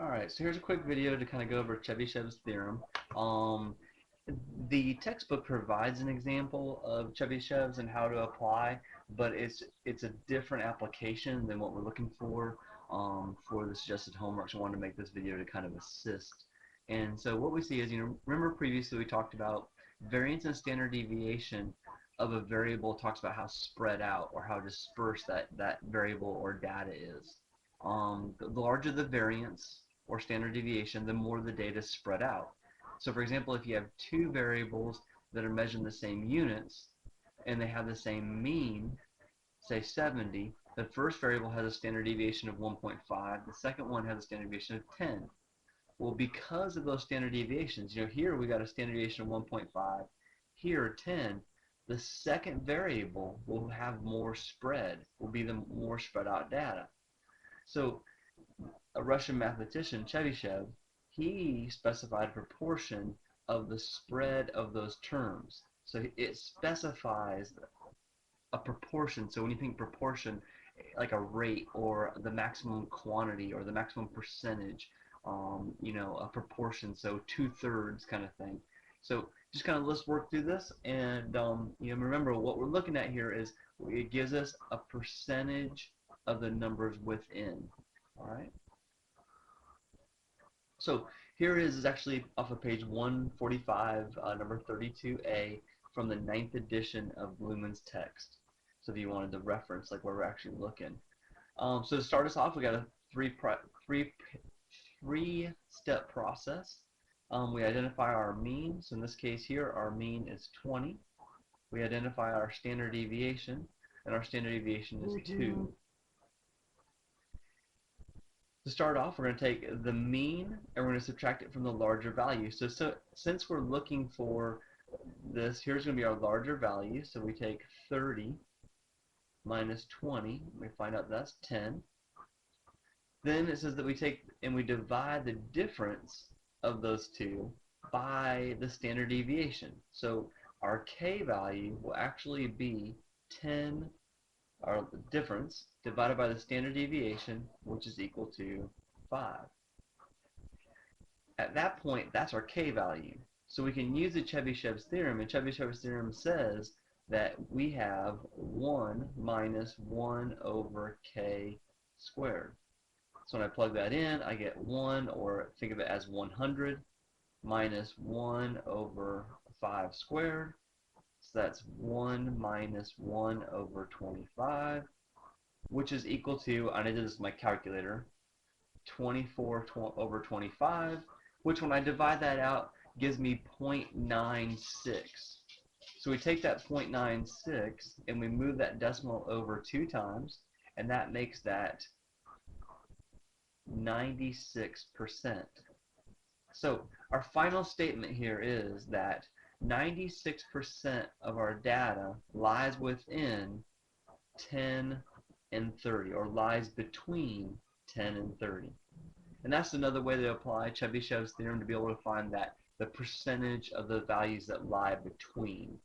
Alright, so here's a quick video to kind of go over Chebyshev's theorem. Um, the textbook provides an example of Chebyshev's and how to apply, but it's a different application than what we're looking for the suggested homework. So I wanted to make this video to kind of assist. And so what we see is, remember previously we talked about variance and standard deviation of a variable talks about how spread out or how dispersed that variable or data is. The larger the variance or standard deviation, the more the data is spread out. So for example, if you have two variables that are measuring the same units and they have the same mean, say 70, the first variable has a standard deviation of 1.5, the second one has a standard deviation of 10. Well, because of those standard deviations, here we got a standard deviation of 1.5, here 10, the second variable will have more spread, will be the more spread out data. So a Russian mathematician, Chebyshev, he specified a proportion of the spread of those terms. So it specifies a proportion. So when you think proportion, like a rate or the maximum quantity or the maximum percentage, a proportion, so 2/3 kind of thing. So just kind of let's work through this, and remember what we're looking at here is it gives us a percentage of the numbers within. All right. So here is actually off of page 145, number 32A from the 9th edition of Luhmann's text. So if you wanted to reference like where we're actually looking. So to start us off, we got a three-step process. We identify our mean. So in this case here, our mean is 20. We identify our standard deviation, and our standard deviation is 2. To start off, we're going to take the mean and we're going to subtract it from the larger value. So since we're looking for this, here's going to be our larger value. So we take 30 minus 20. We find out that's 10. Then it says that we take and we divide the difference of those two by the standard deviation. So our k value will actually be 10, our difference, divided by the standard deviation, which is equal to 5. At that point, that's our k value. So we can use the Chebyshev's theorem, and Chebyshev's theorem says that we have 1 minus 1 over k squared. So when I plug that in, I get 1, or think of it as 100, minus 1 over 5 squared. So that's 1 minus 1 over 25, which is equal to, and I did this with my calculator, 24 over 25, which when I divide that out gives me 0.96. So we take that 0.96 and we move that decimal over 2 times, and that makes that 96%. So our final statement here is that 96% of our data lies within 10 and 30, or lies between 10 and 30. And that's another way to apply Chebyshev's theorem, to be able to find that the percentage of the values that lie between.